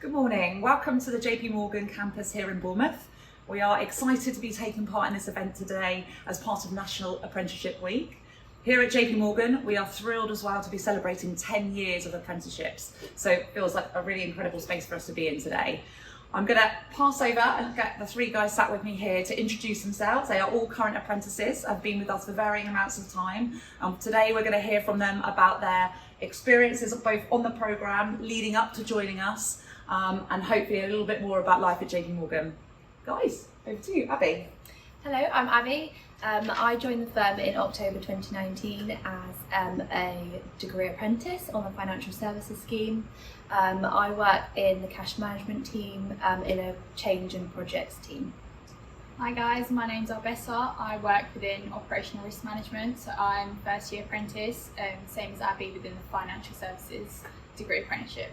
Good morning, welcome to the Jpmorgan campus here in Bournemouth. We are excited to be taking part in this event today as part of National Apprenticeship Week. Here at Jpmorgan, we are thrilled as well to be celebrating 10 years of apprenticeships, so it feels like a really incredible space for us to be in today. I'm going to pass over and get the three guys sat with me here to introduce themselves. They are all current apprentices, have been with us for varying amounts of time. Today we're going to hear from them about their experiences both on the programme, leading up to joining us, and hopefully a little bit more about life at Jpmorgan. Guys, over to you, Abby. Hello, I'm Abby. I joined the firm in October 2019 as a degree apprentice on the financial services scheme. I work in the cash management team in a change and projects team. Hi guys, my name's Albessa. I work within operational risk management, so I'm first year apprentice, same as Abby within the financial services degree apprenticeship.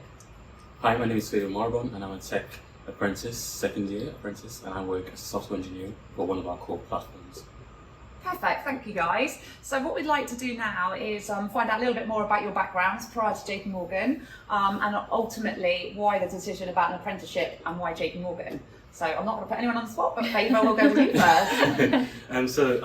Hi, my name is Jpmorgan and I'm a tech apprentice, second year apprentice, and I work as a software engineer for one of our core platforms. Perfect, thank you guys. So what we'd like to do now is find out a little bit more about your backgrounds prior to Jpmorgan, and ultimately why the decision about an apprenticeship and why Jpmorgan. So I'm not going to put anyone on the spot, but Favour, we'll go with you first.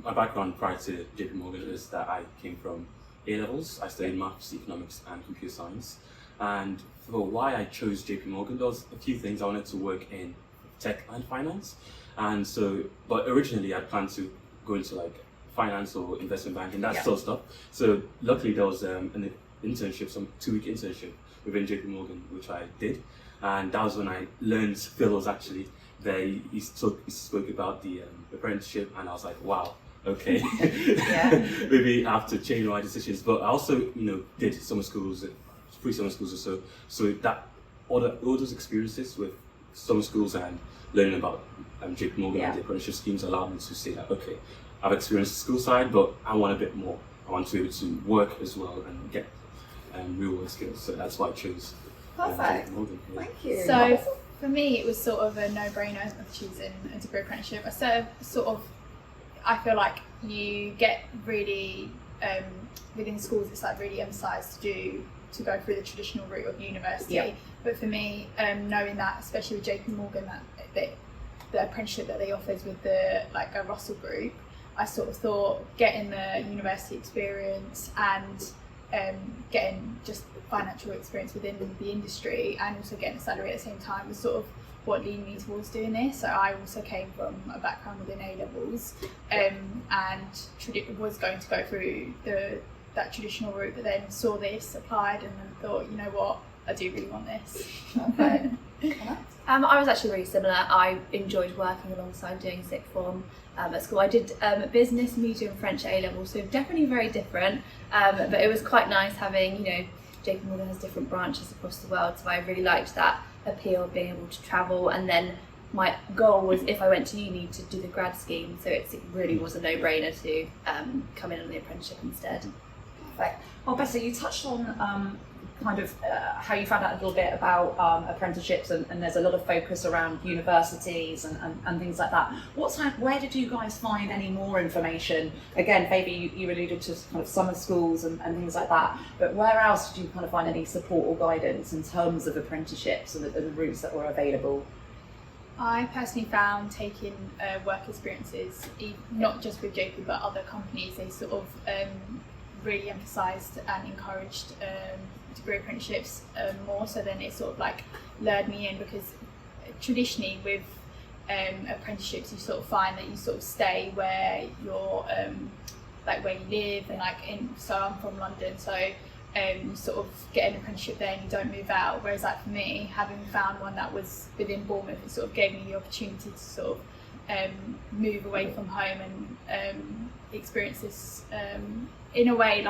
My background prior to Jpmorgan is that I came from A-levels. I studied maths, economics and computer science. And for why I chose Jpmorgan, there was a few things. I wanted to work in tech and finance. And so, but originally I planned to go into like finance or investment banking, that sort of stuff. So luckily there was an internship, some 2-week internship within Jpmorgan, which I did. And that was when I learned Phil was actually there. He spoke about the apprenticeship, and I was like, wow, okay. Maybe I have to change my decisions. But I also, did summer schools, 3 summer schools or so. So that all those experiences with summer schools and learning about Jpmorgan and the apprenticeship schemes allowed me to say that, okay, I've experienced the school side, but I want a bit more. I want to be able to work as well and get real world skills. So that's why I chose Perfect. Jpmorgan. Yeah. Thank you. So for me, it was sort of a no-brainer of choosing a degree apprenticeship. I feel like you get really within schools, it's like really emphasised to go through the traditional route of university. Yeah. But for me, knowing that, especially with Jpmorgan, that the apprenticeship that they offers with the a Russell group, I sort of thought getting the university experience and getting just financial experience within the industry and also getting a salary at the same time was sort of what led me towards doing this. So I also came from a background within A-levels and was going to go through that traditional route, but then saw this, applied, and then thought, you know what, I do really want this. Okay. I was actually really similar. I enjoyed working alongside doing sixth form at school. I did business, media and French A-level, so definitely very different, but it was quite nice having, Jpmorgan has different branches across the world, so I really liked that appeal of being able to travel. And then my goal was, if I went to uni, to do the grad scheme, so it really was a no-brainer to come in on the apprenticeship instead. Perfect. Well, Bessa, you touched on how you found out a little bit about apprenticeships, and there's a lot of focus around universities and things like that. Where did you guys find any more information? Again, maybe you alluded to kind of summer schools and things like that, but where else did you kind of find any support or guidance in terms of apprenticeships and the routes that were available? I personally found taking work experiences, not just with JP but other companies, they sort of really emphasised and encouraged degree apprenticeships more, so then it sort of lured me in, because traditionally with apprenticeships you sort of find that you sort of stay where you're where you live, and so I'm from London, so sort of get an apprenticeship there and you don't move out, whereas for me, having found one that was within Bournemouth, it sort of gave me the opportunity to sort of move away from home and experience this in a way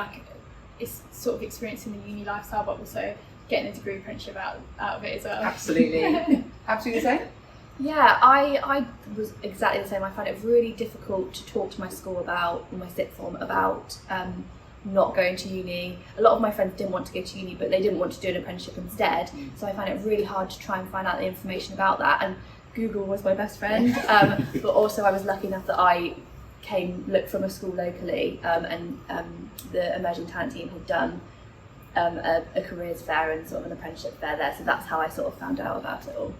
it's sort of experiencing the uni lifestyle, but also getting a degree apprenticeship out of it as well. Absolutely. Absolutely the same? Yeah, I was exactly the same. I found it really difficult to talk to my school about, in my sixth form, about not going to uni. A lot of my friends didn't want to go to uni, but they didn't want to do an apprenticeship instead. So I found it really hard to try and find out the information about that. And Google was my best friend, but also I was lucky enough that I looked from a school locally, and the emerging talent team had done a careers fair and sort of an apprenticeship fair there. So that's how I sort of found out about it all.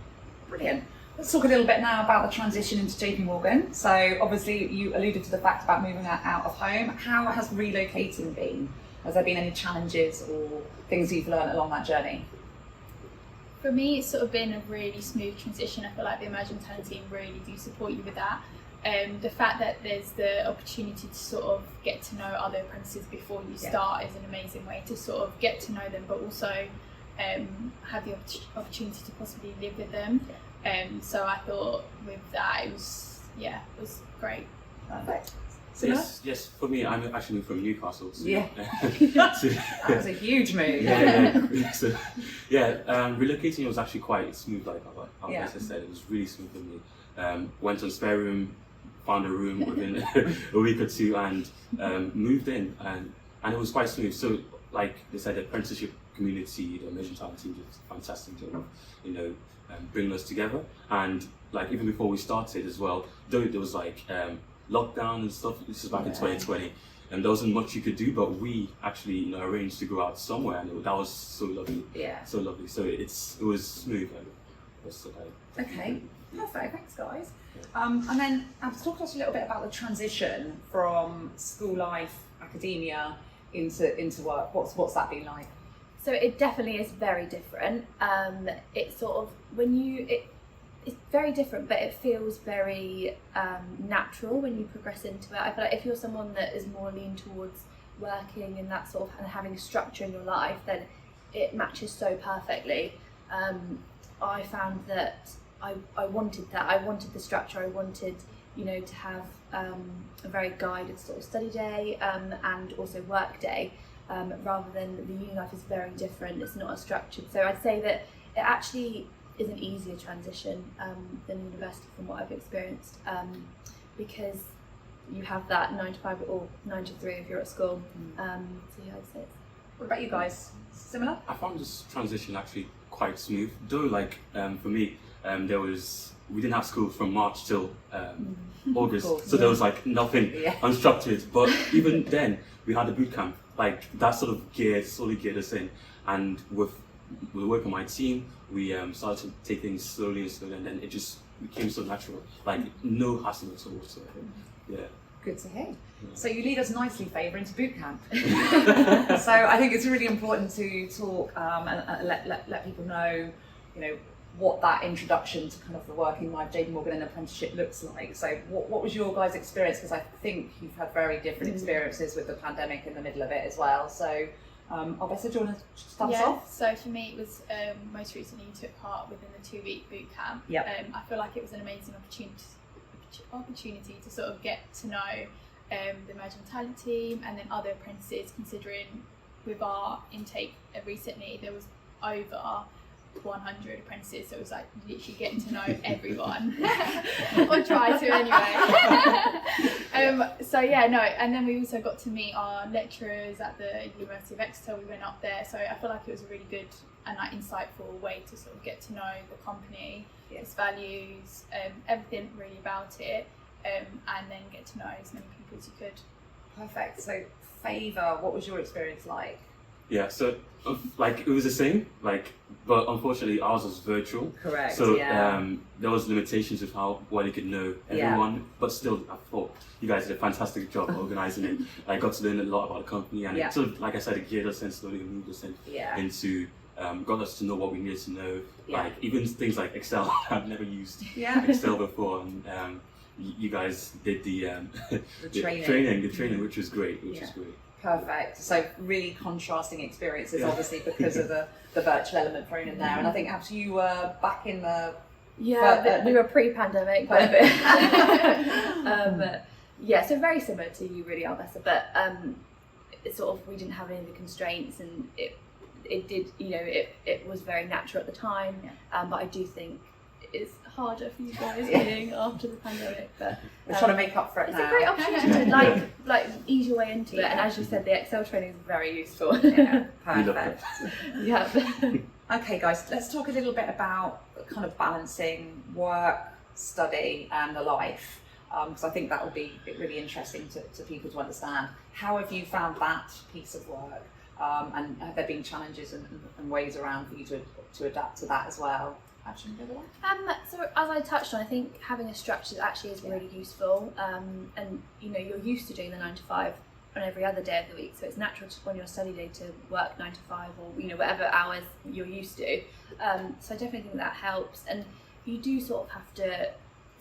Brilliant. Let's talk a little bit now about the transition into Jpmorgan. So obviously you alluded to the fact about moving out of home. How has relocating been? Has there been any challenges or things you've learned along that journey? For me, it's sort of been a really smooth transition. I feel like the Emerging Talent team really do support you with that. The fact that there's the opportunity to sort of get to know other apprentices before you start is an amazing way to sort of get to know them, but also have the opportunity to possibly live with them. So I thought with that it was great. Perfect. Yes. For me, I'm actually from Newcastle. So, Yeah. so, That was a huge move. So, relocating was actually quite smooth. Like I said, it was really smooth for me. Went on spare room, found a room within a week or two, and moved in, and it was quite smooth. So, like they said, the apprenticeship community, the Emerging Talent team did a fantastic job of, bringing us together. And like even before we started as well, though there was like lockdown and stuff. This is back in 2020, and there wasn't much you could do. But we actually, arranged to go out somewhere, and that was so lovely. Yeah. So lovely. So it was smooth. And Okay. Perfect. Thanks, guys. And then talk to us a little bit about the transition from school life, academia, into work. What's that been like? So it definitely is very different. It's sort of it's very different, but it feels very natural when you progress into it. I feel like if you're someone that is more lean towards working and that sort of and having structure in your life, then it matches so perfectly. I found that I wanted that. I wanted the structure. I wanted, to have a very guided sort of study day and also work day, rather than the uni life is very different. It's not as structured. So I'd say that it actually is an easier transition than university from what I've experienced, because you have that 9 to 5 or 9 to 3 if you're at school. So yeah, I'd say it's... What about you guys? Similar? I found this transition actually quite smooth. Though, like for me, we didn't have school from March till August, so there was like nothing unstructured. But even then, we had a boot camp. Like that sort of slowly geared us in, and with the work on my team, we started to take things slowly, and then it just became so natural. Like no hassle at all whatsoever. Yeah. Good to hear. So you lead us nicely, Favour, into boot camp. So I think it's really important to talk and let people know, what that introduction to kind of the working life, Jpmorgan and apprenticeship looks like. So what was your guys' experience? Because I think you've had very different experiences with the pandemic in the middle of it as well. So Albessa, do you want to start us off? So for me, it was most recently took part within the 2-week boot camp. I feel like it was an amazing opportunity to sort of get to know the Emerging Talent team and then other apprentices, considering with our intake recently there was over 100 apprentices, so it was like literally getting to know everyone or try to anyway. And then we also got to meet our lecturers at the University of Exeter. We went up there, so I feel like it was a really good and insightful way to sort of get to know the company, its values, everything really about it, and then get to know as many people as you could. Perfect. So Favour, what was your experience like? Yeah, so it was the same, but unfortunately ours was virtual. Correct. So there was limitations of how well you could know everyone, but still I thought you guys did a fantastic job organising it. I got to learn a lot about the company, and it sort of, like I said, it geared us and slowly moved us into got us to know what we needed to know. Like even things like Excel. I've never used Excel before, and you guys did the training, which was great. Perfect. So really contrasting experiences, obviously, because of the virtual element thrown in there. And I think after you were back in the... we were pre-pandemic quite a bit. So very similar to you really, Albessa, but it's sort of, we didn't have any of the constraints, and it did, it was very natural at the time, but I do think it's harder for you guys being after the pandemic, but we're trying to make up for it now. It's a great opportunity to like ease your way into it, and as you said, the Excel training is very useful. Perfect. Okay, guys, let's talk a little bit about kind of balancing work, study, and the life, because I think that will be really interesting to people to understand. How have you found that piece of work? And have there been challenges and ways around for you to adapt to that as well? Actually, so as I touched on, I think having a structure actually is really useful. And you're used to doing the 9 to 5 on every other day of the week, so it's natural on your study day to work 9 to 5 or whatever hours you're used to. So I definitely think that helps, and you do sort of have to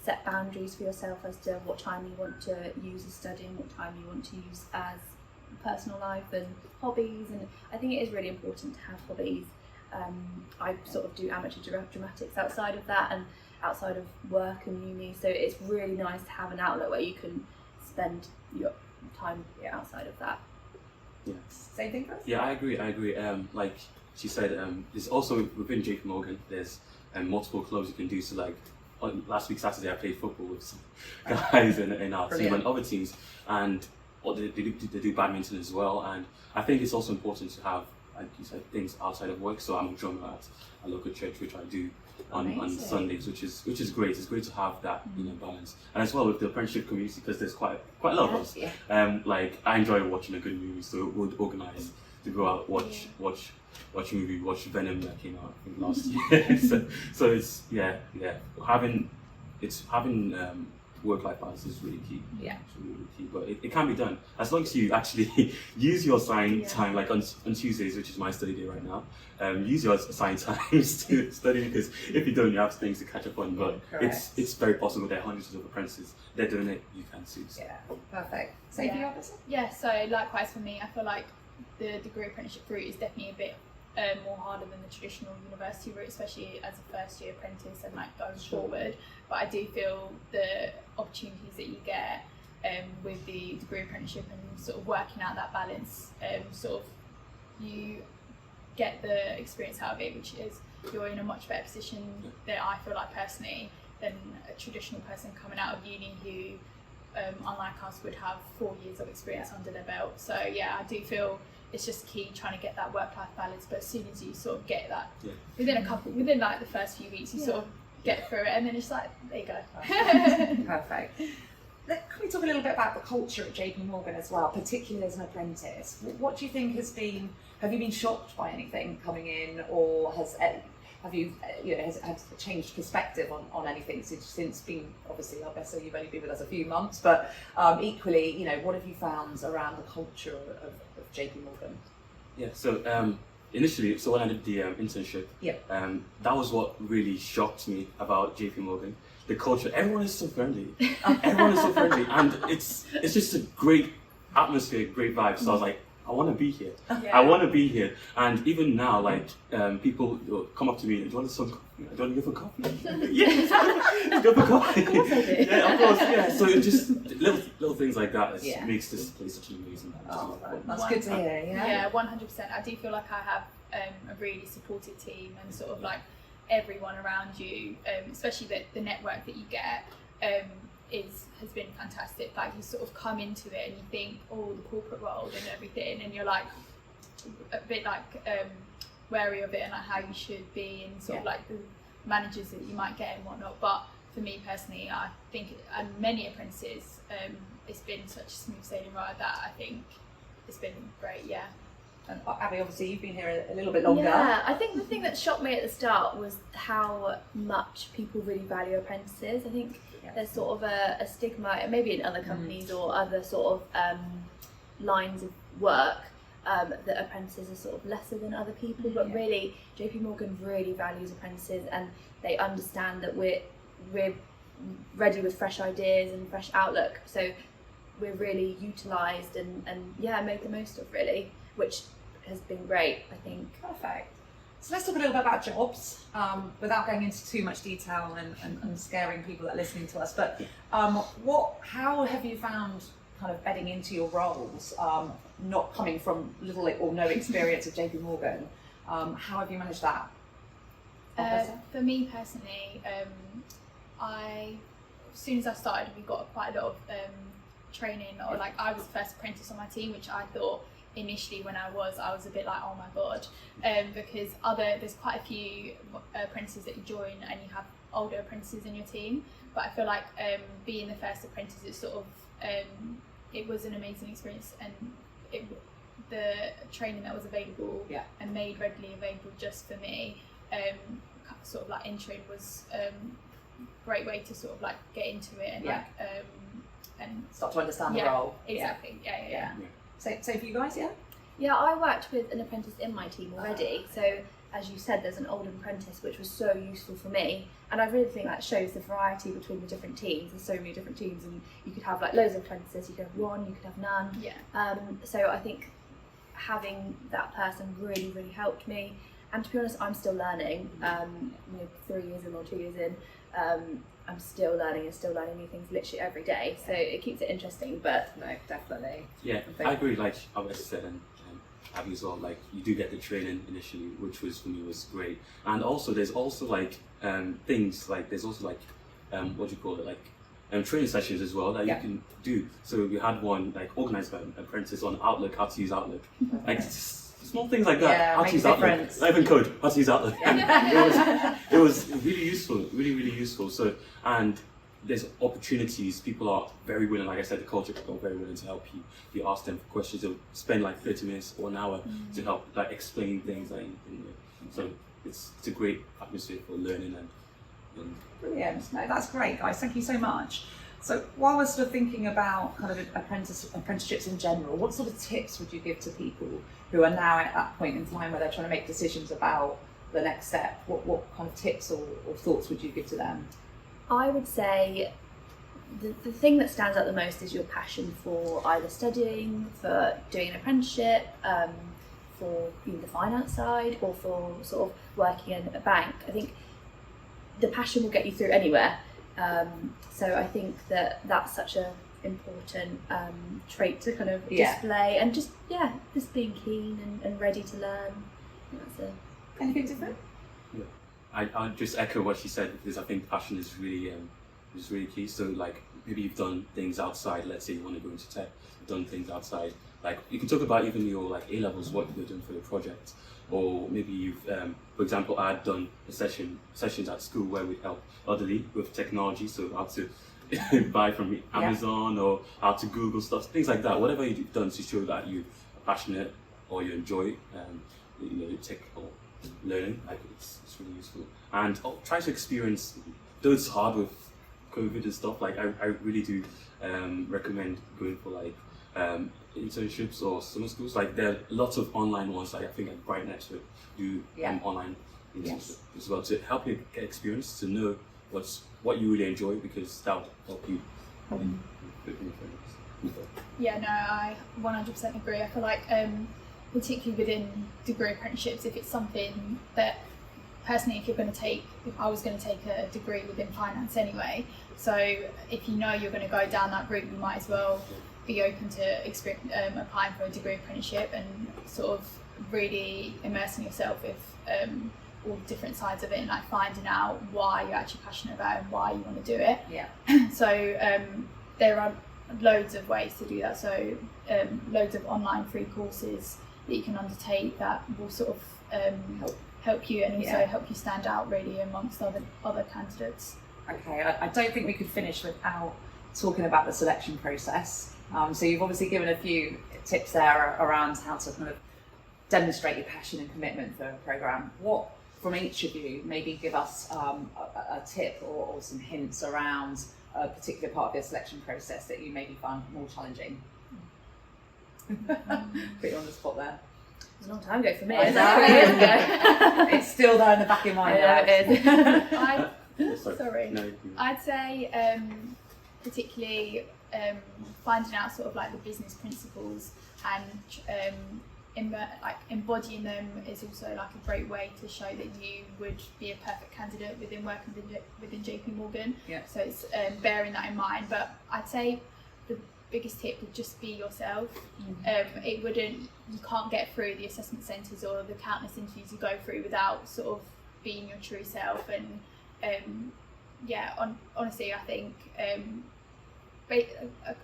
set boundaries for yourself as to what time you want to use as studying, what time you want to use as personal life and hobbies. And I think it is really important to have hobbies. I sort of do amateur dramatics outside of that and outside of work and uni, so it's really nice to have an outlet where you can spend your time outside of that. Yeah. Same thing, Chris? Yeah, I agree. Like she said, there's also within Jpmorgan, there's multiple clubs you can do. So like last week Saturday, I played football with some guys in our team and other teams, and they do badminton as well. And I think it's also important to have, like you said, things outside of work. So I'm a drummer at a local church, which I do on Sundays, which is great. It's great to have that balance, and as well with the apprenticeship community, because there's quite a lot of us. Yeah. Like I enjoy watching a good movie, so we'll organise to go out watch a movie, watch Venom that came out I think last year. so it's having work-life balance is really key. Yeah, it's really key. But it can be done as long as you actually use your assigned time. Like on Tuesdays, which is my study day right now, use your assigned times to study, because if you don't, you have things to catch up on. But it's very possible. There are hundreds of apprentices. They're doing it. You can too. So. Yeah, perfect. Same for you, opposite? Yeah. So likewise for me, I feel like the degree apprenticeship route is definitely a bit more harder than the traditional university route, especially as a first year apprentice and like going forward. But I do feel the opportunities that you get with the degree apprenticeship and sort of working out that balance, sort of you get the experience out of it, which is you're in a much better position that I feel like personally than a traditional person coming out of uni who, unlike us, would have 4 years of experience under their belt. So yeah, I do feel it's just key trying to get that work-life balance. But as soon as you sort of get that, within like the first few weeks, you sort of get through it, and then it's like, there you go. Perfect. Can we talk a little bit about the culture at Jpmorgan as well, particularly as an apprentice? What do you think have you been shocked by anything coming in, or has changed perspective on anything since being, obviously, I guess so you've only been with us a few months, but equally, what have you found around the culture of Jpmorgan? Yeah, so initially, when I did the internship, that was what really shocked me about Jpmorgan. The culture, everyone is so friendly. And it's just a great atmosphere, great vibe. So I was like, I want to be here. I want to be here. And even now, like people come up to me, do you want some coffee? Do you want to go for coffee? Yeah, go for coffee. Yeah, of course. Yeah. So it just little things like that makes this place such an amazing place. That's good to hear. Yeah, 100%. I do feel like I have a really supportive team, and sort of like everyone around you, especially the network that you get. Has been fantastic. Like you sort of come into it and you think, the corporate world and everything, and you're like a bit like wary of it and like how you should be, and sort of like the managers that you might get and whatnot. But for me personally, I think, and many apprentices, it's been such a smooth sailing ride that I think it's been great. Yeah. And Abby, obviously you've been here a little bit longer. Yeah, I think the thing that shocked me at the start was how much people really value apprentices. I think there's sort of a stigma, maybe in other companies or other sort of lines of work, that apprentices are sort of lesser than other people, but really Jpmorgan really values apprentices, and they understand that we're ready with fresh ideas and fresh outlook, so we're really utilised and made the most of, really, which has been great, I think. Perfect. So let's talk a little bit about jobs, without going into too much detail and scaring people that are listening to us. But how have you found kind of bedding into your roles, not coming from little or no experience at Jpmorgan? How have you managed that? For me personally, as soon as I started, we got quite a lot of training, or like I was the first apprentice on my team, which I thought initially when I was a bit like, oh my god, because there's quite a few apprentices that you join and you have older apprentices in your team, but I feel like being the first apprentice, it's sort of it was an amazing experience, and the training that was available Yeah. and made readily available just for me, sort of like interim was a great way to sort of like get into it and Yeah. and Start to understand the yeah, role. exactly. Yeah. Yeah. So for you guys, yeah? Yeah, I worked with an apprentice in my team already, so as you said, there's an old apprentice, which was so useful for me, and I really think that shows the variety between the different teams. There's so many different teams, and you could have like loads of apprentices, you could have one, you could have none. Yeah. So I think having that person really, really helped me, and to be honest, I'm still learning. 3 years in or 2 years in, I'm still learning new things literally every day, so it keeps it interesting. But No, definitely. Yeah, I agree. Like I said, and Abby as well. Like you do get the training initially, which was for me was great. And also, there's also like things like there's also like what do you call it, like training sessions as well that you can do. So we had one like organized by an apprentice on Outlook, how to use Outlook, like small things like that. Yeah, How to make use a Outlook, difference. not even code. How to use Outlook. It was really useful, really useful. So and there's opportunities. People are very willing, like I said, the culture people are very willing to help you. You ask them for questions, they'll spend like 30 minutes or an hour to help like explain things. So it's a great atmosphere for learning and Brilliant. No, that's great, guys. Thank you so much. So while we're sort of thinking about kind of apprenticeships in general, what sort of tips would you give to people who are now at that point in time where they're trying to make decisions about the next step? What kind of tips or thoughts would you give to them? I would say the thing that stands out the most is your passion for either studying, for doing an apprenticeship, for the finance side, or for sort of working in a bank. I think the passion will get you through anywhere. So I think that's such a important trait to kind of display, and just being keen and ready to learn. Anything different? I'll just echo what she said, because I think passion is really key. So like maybe you've done things outside, let's say you want to go into tech, you've done things outside, like you can talk about even your like A-levels, what you're doing for your project, or maybe you've for example, I'd done sessions at school where we help elderly with technology, so how to buy from Amazon or how to Google stuff, things like that. Whatever you've done to show that you're passionate or you enjoy tech or learning, like it's really useful. And try to experience, though it's hard with COVID and stuff, like I really do recommend going for like internships or summer schools. Like there are lots of online ones, like I think like Bright Network do online internships as well, to help you get experience, to know what you really enjoy, because that will help you. Yeah, no, I 100% agree. I feel like particularly within degree apprenticeships, if it's something that personally, if I was going to take a degree within finance anyway, so if you know you're going to go down that route, you might as well be open to applying for a degree apprenticeship and sort of really immersing yourself with all the different sides of it, and like finding out why you're actually passionate about it and why you want to do it. So there are loads of ways to do that. So loads of online free courses that you can undertake that will sort of help you, and also help you stand out really amongst other candidates. Okay, I don't think we could finish without talking about the selection process. So you've obviously given a few tips there around how to kind of demonstrate your passion and commitment for a programme. What, from each of you, maybe give us a tip or some hints around a particular part of your selection process that you maybe found more challenging? Put you on the spot there. It was a long time ago for me. I It was know. 3 years ago. It's still there in the back of your mind. I know it is. Sorry. No, I'd say particularly finding out sort of like the business principles and embodying them is also like a great way to show that you would be a perfect candidate within working within Jpmorgan. So it's bearing that in mind. But I'd say the biggest tip would just be yourself. You can't get through the assessment centres or the countless interviews you go through without sort of being your true self. And honestly, I think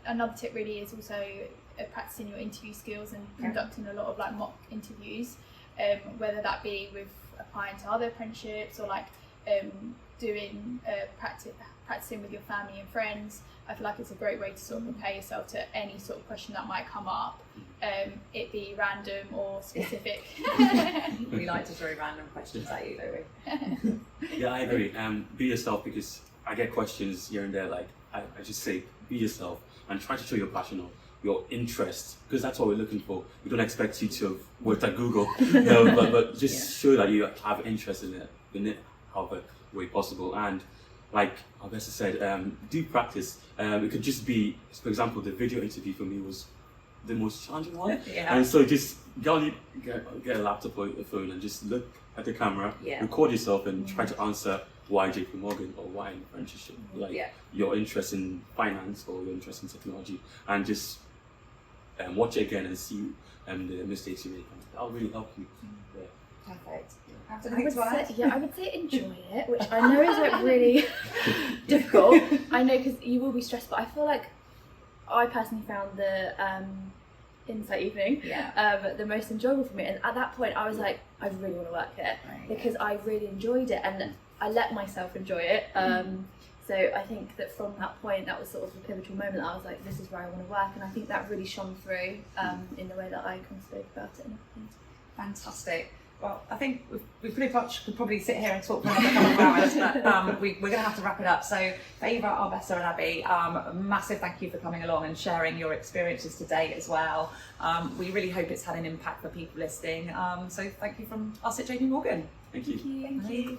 another tip really is also practicing your interview skills and conducting a lot of like mock interviews, whether that be with applying to other apprenticeships or like doing practicing with your family and friends, I feel like it's a great way to sort of prepare yourself to any sort of question that might come up, it be random or specific. We like to throw random questions at you, don't we? Yeah, I agree. Be yourself, because I get questions here and there, like I just say, be yourself and try to show your passion or your interest, because that's what we're looking for. We don't expect you to have worked at Google, no, but just show that you have interest in it, however way possible. And like Augusta said, do practice. It could just be, for example, the video interview for me was the most challenging one. Yeah. And so just get a laptop or a phone and just look at the camera, record yourself and try to answer why Jpmorgan or why an apprenticeship, like your interest in finance or your interest in technology, and just watch it again and see the mistakes you make. That'll really help you. Yeah. Perfect. I would say enjoy it, which I know is like really difficult. I know, because you will be stressed, but I feel like I personally found the insight evening the most enjoyable for me. And at that point, I was like, I really want to work here because I really enjoyed it and I let myself enjoy it. So I think that from that point, that was sort of the pivotal moment. I was like, this is where I want to work, and I think that really shone through in the way that I kind of spoke about it. Fantastic. Well, I think we pretty much could probably sit here and talk for another couple of hours, but we're going to have to wrap it up. So, for Eva, Augusta, and Abby, a massive thank you for coming along and sharing your experiences today as well. We really hope it's had an impact for people listening. So, thank you from us at Jpmorgan. Thank you. Thank you.